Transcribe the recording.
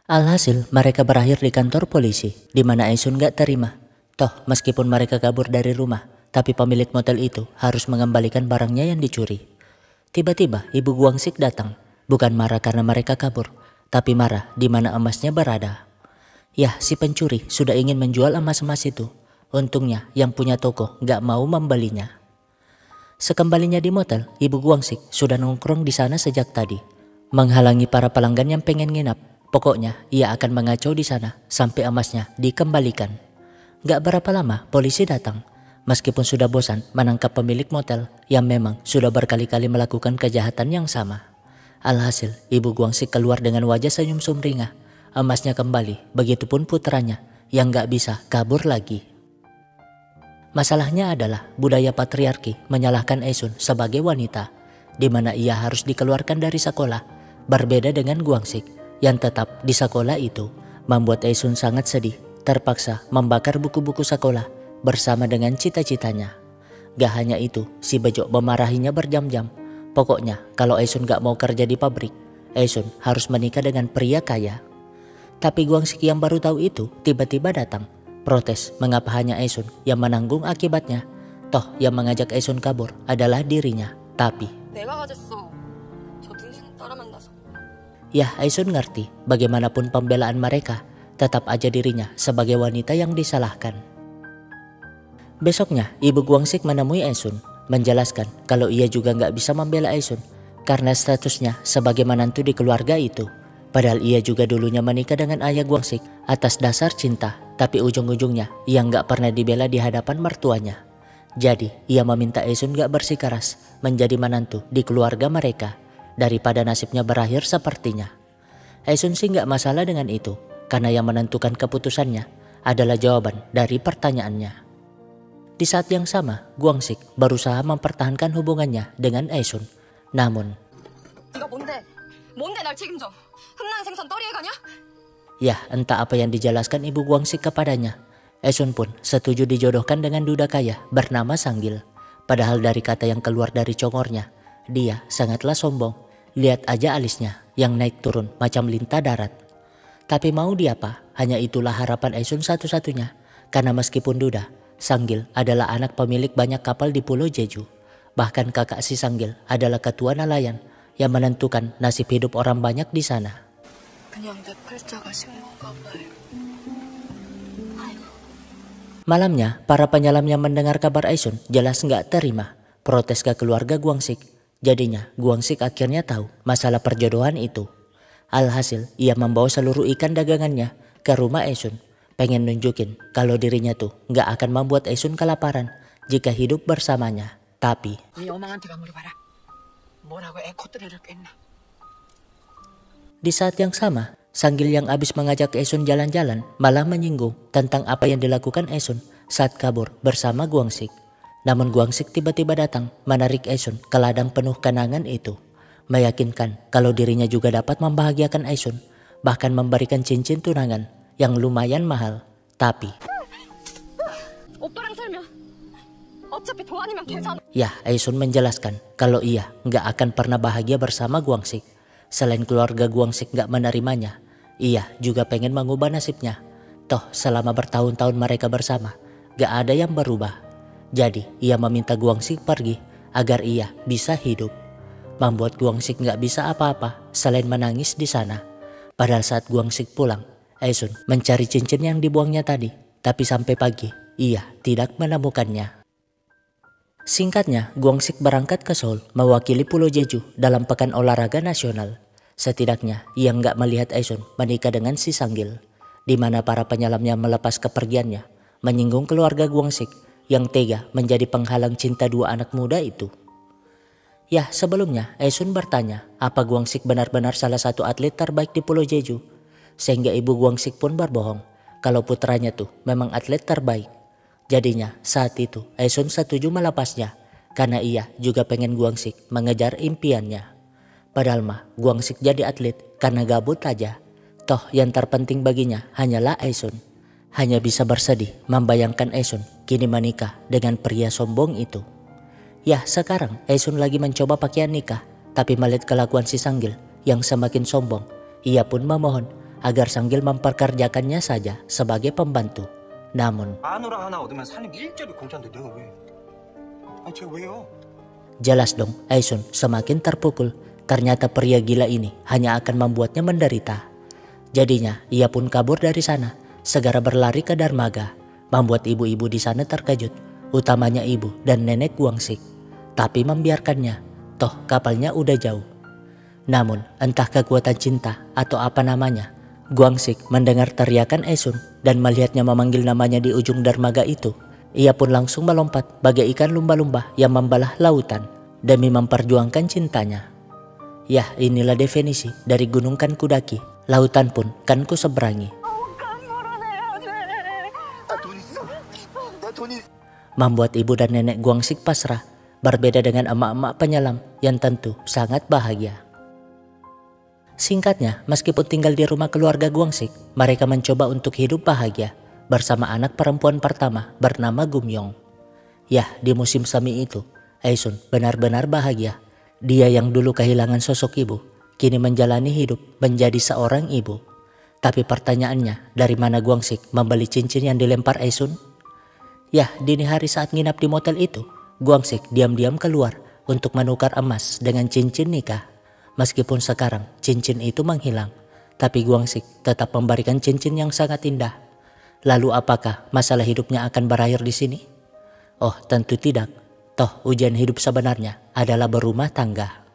Alhasil mereka berakhir di kantor polisi, di mana Aisun gak terima. Toh meskipun mereka kabur dari rumah, tapi pemilik motel itu harus mengembalikan barangnya yang dicuri. Tiba-tiba ibu Guangsik datang, bukan marah karena mereka kabur, tapi marah di mana emasnya berada. Yah, si pencuri sudah ingin menjual emas-emas itu. Untungnya yang punya toko gak mau membelinya. Sekembalinya di motel, ibu Guangsik sudah nongkrong di sana sejak tadi, menghalangi para pelanggan yang pengen nginap. Pokoknya ia akan mengacau di sana sampai emasnya dikembalikan. Gak berapa lama polisi datang. Meskipun sudah bosan menangkap pemilik motel yang memang sudah berkali-kali melakukan kejahatan yang sama. Alhasil ibu Guangsik keluar dengan wajah senyum sumringah. Emasnya kembali, begitupun putranya yang gak bisa kabur lagi. Masalahnya adalah budaya patriarki menyalahkan Aisun sebagai wanita, di mana ia harus dikeluarkan dari sekolah, berbeda dengan Guangsik yang tetap di sekolah itu. Membuat Aisun sangat sedih, terpaksa membakar buku-buku sekolah bersama dengan cita-citanya. Gak hanya itu, si Bejo memarahinya berjam-jam. Pokoknya kalau Aisun gak mau kerja di pabrik, Aisun harus menikah dengan pria kaya. Tapi Guangsik yang baru tahu itu tiba-tiba datang, protes mengapa hanya Aisun yang menanggung akibatnya. Toh yang mengajak Aisun kabur adalah dirinya. Tapi ya, Aisun ngerti bagaimanapun pembelaan mereka, tetap aja dirinya sebagai wanita yang disalahkan. Besoknya ibu Guangsik menemui Aisun, menjelaskan kalau ia juga gak bisa membela Aisun karena statusnya sebagai menantu di keluarga itu. Padahal ia juga dulunya menikah dengan ayah Guangsik atas dasar cinta, tapi ujung-ujungnya ia gak pernah dibela di hadapan mertuanya. Jadi ia meminta Aisun gak bersikeras menjadi menantu di keluarga mereka, daripada nasibnya berakhir sepertinya. Aisun sih gak masalah dengan itu, karena yang menentukan keputusannya adalah jawaban dari pertanyaannya. Di saat yang sama, Guangsik berusaha mempertahankan hubungannya dengan Aisun. Namun, ya, entah apa yang dijelaskan ibu Guangsik kepadanya, Aisun pun setuju dijodohkan dengan duda kaya bernama Sanggil. Padahal dari kata yang keluar dari congornya, dia sangatlah sombong. Lihat aja alisnya yang naik turun macam lintah darat. Tapi mau diapa, hanya itulah harapan Aisun satu-satunya. Karena meskipun duda, Sanggil adalah anak pemilik banyak kapal di Pulau Jeju. Bahkan kakak si Sanggil adalah ketua nelayan yang menentukan nasib hidup orang banyak di sana. Malamnya, para penyelam yang mendengar kabar Aisun jelas nggak terima. Protes ke keluarga Guangsik. Jadinya Guangsik akhirnya tahu masalah perjodohan itu. Alhasil ia membawa seluruh ikan dagangannya ke rumah Aisun. Pengen nunjukin kalau dirinya tuh gak akan membuat Aisun kelaparan jika hidup bersamanya. Tapi di saat yang sama, Sanggil yang abis mengajak Aisun jalan-jalan malah menyinggung tentang apa yang dilakukan Aisun saat kabur bersama Guangsik. Namun Guangsik tiba-tiba datang menarik Aisun ke ladang penuh kenangan itu. Meyakinkan kalau dirinya juga dapat membahagiakan Aisun, bahkan memberikan cincin tunangan yang lumayan mahal. Tapi ya, Aisun menjelaskan kalau ia gak akan pernah bahagia bersama Guangsik. Selain keluarga Guangsik gak menerimanya, ia juga pengen mengubah nasibnya. Toh selama bertahun-tahun mereka bersama, gak ada yang berubah. Jadi ia meminta Guangsik pergi agar ia bisa hidup. Membuat Guangsik gak bisa apa-apa selain menangis di sana. Padahal saat Guangsik pulang, Aisun mencari cincin yang dibuangnya tadi. Tapi sampai pagi, ia tidak menemukannya. Singkatnya, Guangsik berangkat ke Seoul mewakili Pulau Jeju dalam pekan olahraga nasional. Setidaknya ia gak melihat Aisun menikah dengan si Sanggil, di mana para penyelamnya melepas kepergiannya, menyinggung keluarga Guangsik yang tega menjadi penghalang cinta dua anak muda itu. Ya, sebelumnya Aisun bertanya apa Guangsik benar-benar salah satu atlet terbaik di Pulau Jeju. Sehingga ibu Guangsik pun berbohong kalau putranya tuh memang atlet terbaik. Jadinya saat itu Aisun setuju melepasnya karena ia juga pengen Guangsik mengejar impiannya. Padahal mah Guangsik jadi atlet karena gabut aja. Toh yang terpenting baginya hanyalah Aisun. Hanya bisa bersedih membayangkan Aisun kini menikah dengan pria sombong itu. Ya, sekarang Aisun lagi mencoba pakaian nikah, tapi melihat kelakuan si Sanggil yang semakin sombong, ia pun memohon agar sambil memperkerjakannya saja sebagai pembantu. Namun, 마누라 하나 얻으면 살림 일자리 공짜인데 내가 왜? 제가 왜요? jelas dong Aisun semakin terpukul. Ternyata pria gila ini hanya akan membuatnya menderita. Jadinya ia pun kabur dari sana, segera berlari ke dermaga, membuat ibu-ibu di sana terkejut, utamanya ibu dan nenek Guangxi. Tapi membiarkannya, toh kapalnya udah jauh. Namun entah kekuatan cinta atau apa namanya, Guangxi mendengar teriakan Aisun dan melihatnya memanggil namanya di ujung dermaga itu. Ia pun langsung melompat bagaikan lumba-lumba yang membelah lautan demi memperjuangkan cintanya. Yah, inilah definisi dari gunung kan kudaki, lautan pun kan ku seberangi. Membuat ibu dan nenek Guangxi pasrah, berbeda dengan emak-emak penyelam yang tentu sangat bahagia. Singkatnya, meskipun tinggal di rumah keluarga Guangxi, mereka mencoba untuk hidup bahagia bersama anak perempuan pertama bernama Gumyong. Yah, di musim semi itu, Aisun benar-benar bahagia. Dia yang dulu kehilangan sosok ibu, kini menjalani hidup menjadi seorang ibu. Tapi pertanyaannya, dari mana Guangxi membeli cincin yang dilempar Aisun? Yah, dini hari saat nginap di motel itu, Guangxi diam-diam keluar untuk menukar emas dengan cincin nikah. Meskipun sekarang cincin itu menghilang, tapi Guangxi tetap memberikan cincin yang sangat indah. Lalu apakah masalah hidupnya akan berakhir di sini? Oh, tentu tidak. Toh ujian hidup sebenarnya adalah berumah tangga.